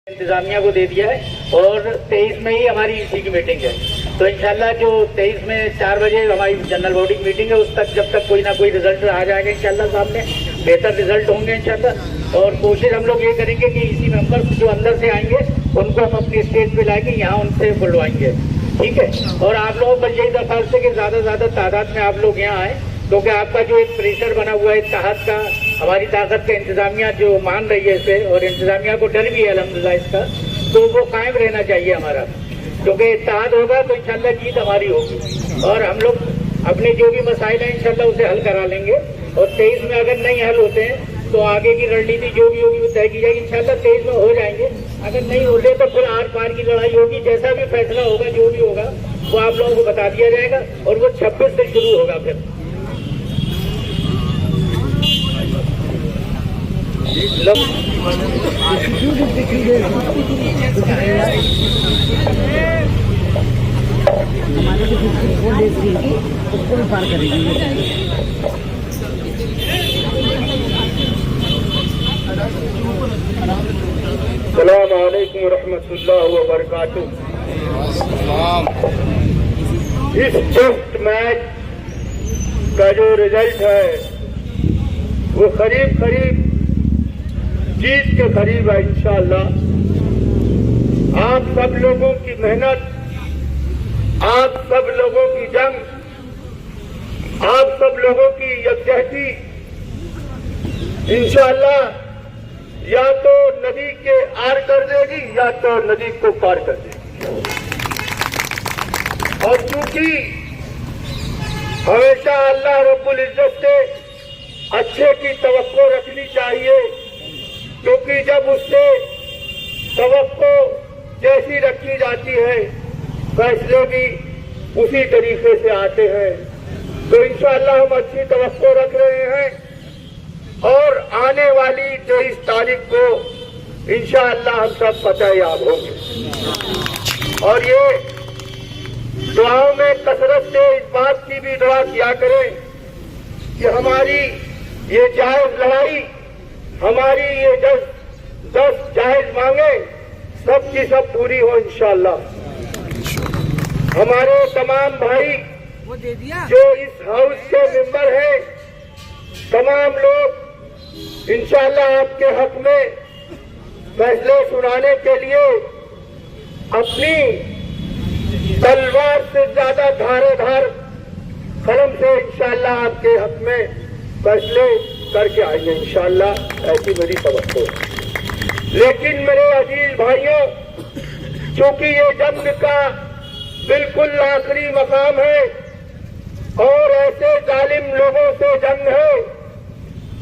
इंतजामिया को दे दिया है और 23 में ही हमारी ईसी की मीटिंग है। तो इंशाल्लाह जो 23 में 4 बजे हमारी जनरल बॉडी की मीटिंग है, उस तक जब तक कोई ना कोई रिजल्ट आ जाएगा इंशाल्लाह सामने, बेहतर रिजल्ट होंगे इंशाल्लाह। और कोशिश हम लोग ये करेंगे कि इसी मेंबर्स जो अंदर से आएंगे उनको हम अपनी स्टेज पे लाएंगे, यहाँ उनसे बुलवाएंगे, ठीक है। और आप लोगों पर यही दरख्वास्त है कि ज्यादा से ज्यादा तादाद में आप लोग यहाँ आए, क्योंकि आपका जो एक प्रेशर बना हुआ है इत्तेहाद का, हमारी ताकत का इंतजामिया जो मान रही है इसे, और इंतजामिया को डर भी है अल्हम्दुलिल्लाह इसका, तो वो कायम रहना चाहिए हमारा, क्योंकि इत्तेहाद होगा तो इंशाल्लाह जीत हमारी होगी। और हम लोग अपने जो भी मसाइल हैं इंशाल्लाह उसे हल करा लेंगे। और 23 में अगर नहीं हल होते हैं तो आगे की रणनीति जो भी होगी वो तय की जाएगी। इंशाल्लाह 23 में हो जाएंगे, अगर नहीं होते तो फिर आर पार की लड़ाई होगी। जैसा भी फैसला होगा, जो भी होगा वो आप लोगों को बता दिया जाएगा, और वो 26 से शुरू होगा। फिर उसको भी पार करेगी। अस्सलाम वालेकुम रहमतुल्लाहि व बरकातुहू। इस टेस्ट मैच का जो रिजल्ट है वो करीब करीब जीत के करीब है इंशाअल्लाह। आप सब लोगों की मेहनत, आप सब लोगों की जंग, आप सब लोगों की यकजहती इंशाअल्लाह या तो नदी के आर कर देगी या तो नदी को पार कर देगी। और क्योंकि हमेशा अल्लाह रब्बुल इज्जत से अच्छे की तवक्को रखनी चाहिए, क्योंकि जब उससे तवक्को जैसी रखी जाती है फैसले भी उसी तरीके से आते हैं। तो इंशाअल्लाह हम अच्छी तवक्को रख रहे हैं, और आने वाली 23 तारीख को इंशाअल्लाह हम सब फतेहयाब होंगे। और ये दुआओं में कसरत से इस बात की भी दुआ किया करें कि हमारी ये जायज लड़ाई, हमारी ये 10 जायज मांगे सब की सब पूरी हो इंशाअल्लाह। हमारे तमाम भाई जो इस हाउस के मेंबर हैं, तमाम लोग इंशाअल्लाह आपके हक में फैसले सुनाने के लिए अपनी तलवार से ज्यादा धारेदार कलम से इंशाअल्लाह आपके हक में फैसले करके आएंगे इंशाअल्लाह, ऐसी मेरी तवक्को है। लेकिन मेरे अजीज भाइयों, क्योंकि ये जंग का बिल्कुल आखिरी मकाम है और ऐसे जालिम लोगों से जंग है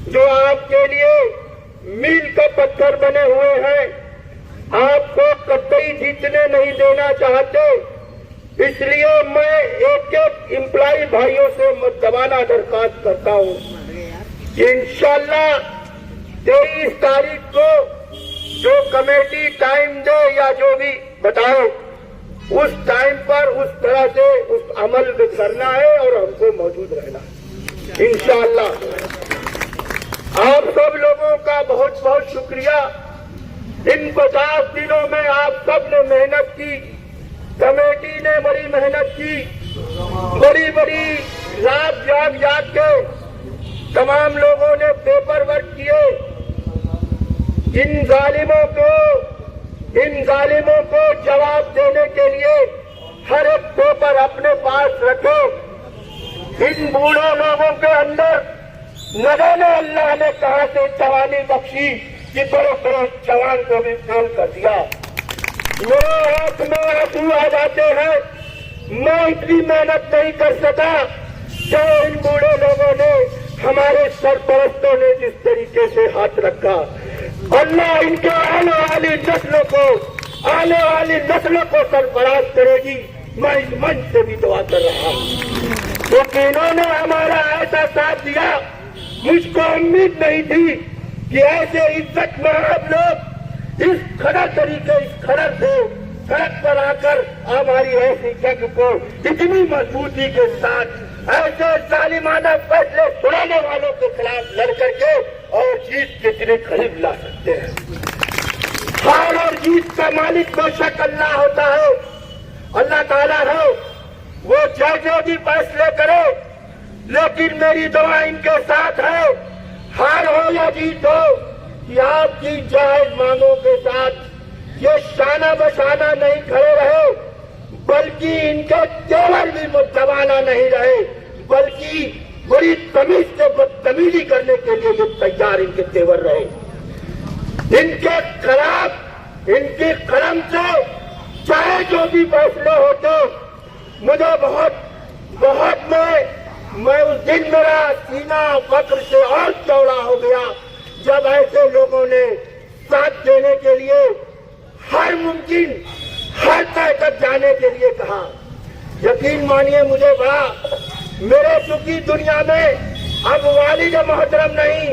जो आपके लिए मील का पत्थर बने हुए हैं, आपको कतई जीतने नहीं देना चाहते। इसलिए मैं एक एक एम्प्लॉय भाइयों से मुद्दबाना दरखास्त करता हूं कि इंशाअल्लाह 23 तारीख को जो कमेटी टाइम दे या जो भी बताए, उस टाइम पर उस तरह से उस अमल करना है और हमको मौजूद रहना है इंशाअल्लाह। आप सब लोगों का बहुत बहुत शुक्रिया। इन 50 दिनों में आप सब ने मेहनत की, कमेटी ने बड़ी मेहनत की, बड़ी बड़ी रात जाग के तमाम लोगों ने पेपर वर्क किए। इन जालिमों को जवाब देने के लिए हर एक पेपर अपने पास रखे। इन बूढ़े लोगों के अंदर न जाने अल्लाह ने कहा से जवानी बख्शी कि बड़े बड़े जवान को भी फेल कर दिया। मेरे हाथ में आंसू आ जाते हैं, मैं इतनी मेहनत नहीं कर सका जो इन बूढ़े लोगों ने, हमारे सरपरस्तों ने जिस तरीके से हाथ रखा। अल्लाह इनके आने वाली नस्लों को सरफराज करेगी। मैं इस मंच से भी दुआ कर रहा हूँ, क्योंकि इन्होंने हमारा ऐसा साथ दिया, मुझको उम्मीद नहीं थी कि ऐसे इज्जत में आप लोग इस खड़ा तरीके, इस खड़र से सड़क पर आकर हमारी ऐसी जंग को इतनी मजबूती के साथ ऐसे जालिमाना फैसले सुनाने वालों के खिलाफ लड़ करके और जीत के इतने करीब ला सकते हैं। हार और जीत मालिक बेशक अल्लाह होता है, अल्लाह ताला है, वो जैसे भी फैसले करे, लेकिन मेरी दुआ इनके साथ है, हार हो या जीत हो, कि आपकी जायज मांगों के साथ ये शाना बशाना नहीं खड़े रहे, बल्कि इनके तेवर भी मुतवाना नहीं रहे, बल्कि बड़ी तमीज से बदतमीजी करने के लिए ये तैयार इनके तेवर रहे। इनके खिलाफ, इनकी कलम से चाहे जो भी फैसले होते, मुझे बहुत मैं उस दिन मेरा सीना फक्र से और चौड़ा हो गया जब ऐसे लोगों ने साथ देने के लिए हर मुमकिन हर तय तक जाने के लिए कहा। यकीन मानिए मुझे बड़ा, मेरे सुखी दुनिया में अब वालिदा मोहतरम नहीं,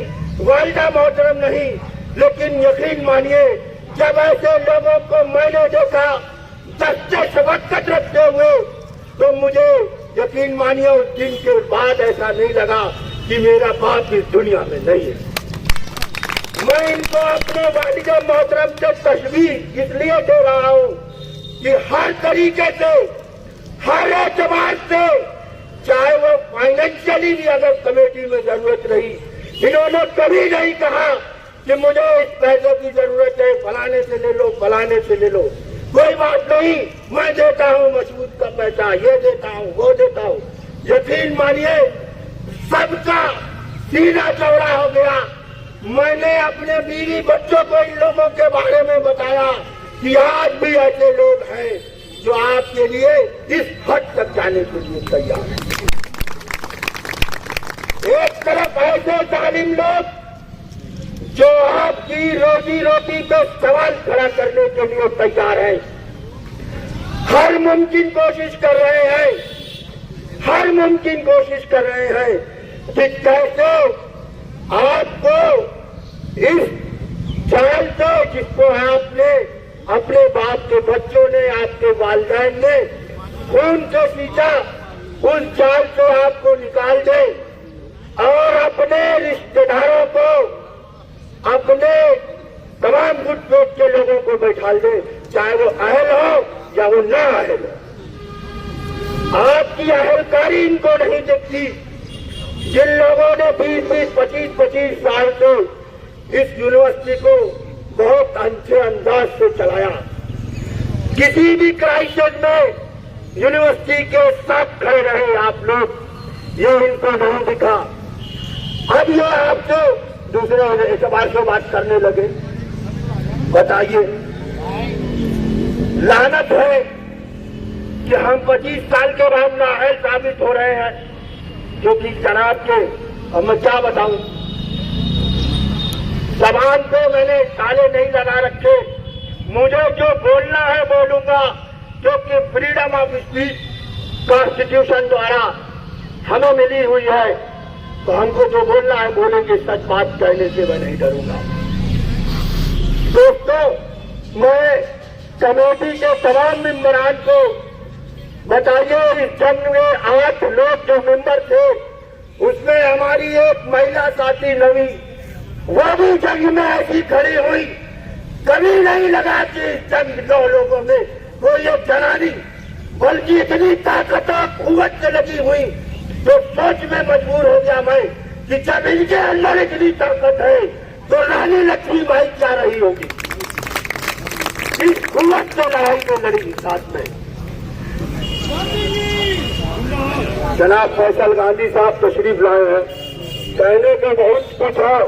वालिदा मोहतरम नहीं, लेकिन यकीन मानिए जब ऐसे लोगों को मैंने देखा दस्ते शबक्कत रखते हुए, तो मुझे यकीन मानिए उस दिन के बाद ऐसा नहीं लगा कि मेरा बाप इस दुनिया में नहीं है। मैं इनको अपने वालिदा मोहतरम से तशवीर इसलिए दे रहा हूँ कि हर तरीके से, हर एतबार से, चाहे वो फाइनेंशियली भी अगर कमेटी में जरूरत रही, इन्होंने कभी नहीं कहा कि मुझे इस पैसे की जरूरत है, फलाने से ले लो, फलाने से ले लो, कोई बात नहीं, मैं देता हूँ मशहूद का पैसा, ये देता हूँ, वो देता हूँ। यकीन मानिए सबका सीना चौड़ा हो गया। मैंने अपने बीवी बच्चों को इन लोगों के बारे में बताया कि आज भी ऐसे लोग हैं जो आपके लिए इस हद तक जाने के लिए तैयार हैं। एक तरफ ऐसे जालिम लोग जो आपकी रोजी रोटी पे सवाल खड़ा करने के लिए तैयार है, हर मुमकिन कोशिश कर रहे हैं, हर मुमकिन कोशिश कर रहे हैं कि कैसे आपको इस जाल से, जिसको आपने अपने बाप के बच्चों ने, आपके वालिदैन ने खून से सींचा, उस जाल से आपको निकाल दे और अपने रिश्तेदारों को, अपने तमाम गुट पेट के लोगों को बैठा दे, चाहे वो अहल हो या वो ना अहल हो। आपकी अहलकारी इनको नहीं दिखती। जिन लोगों ने 20-20, 25-25 साल से इस यूनिवर्सिटी को बहुत अच्छे अंदाज से चलाया, किसी भी क्राइसिस में यूनिवर्सिटी के साथ खड़े रहे आप लोग, ये इनको नहीं दिखा। अब ये आपसे दूसरे एतबार से बात करने लगे। बताइए, लानत है कि हम 25 साल के बाद नाअहल साबित हो रहे हैं, क्योंकि जनाब के, अब मैं क्या बताऊं, जबान पे मैंने ताले नहीं लगा रखे, मुझे जो बोलना है बोलूंगा, क्योंकि फ्रीडम ऑफ स्पीच कॉन्स्टिट्यूशन द्वारा हमें मिली हुई है, तो हमको जो बोलना है बोलेंगे। सच बात कहने से मैं नहीं डरूंगा। दोस्तों, मैं कमेटी के तमाम मेंबरान को बताइए, इस जंग में 8 लोग जो मेंबर थे, उसमें हमारी एक महिला साथी नवी, वो भी जंग में ऐसी खड़ी हुई, कभी नहीं लगा कि जंग 2 लोगों में कोई एक जनानी, बल्कि इतनी ताकत और कुव्वत से लगी हुई, तो सोच में मजबूर हो गया मैं कि जब इनके अंदर इतनी ताकत है तो रानी लक्ष्मीबाई क्या रही होगी। इस कुव्वत से लड़ाई में लड़ी साथ में। जनाब फैसल गांधी साहब तशरीफ लाए हैं। कहने का बहुत कुछ है,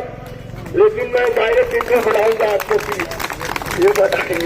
लेकिन मैं डायरेक्ट इनको बुलाऊंगा आपको कि ये बताएंगे।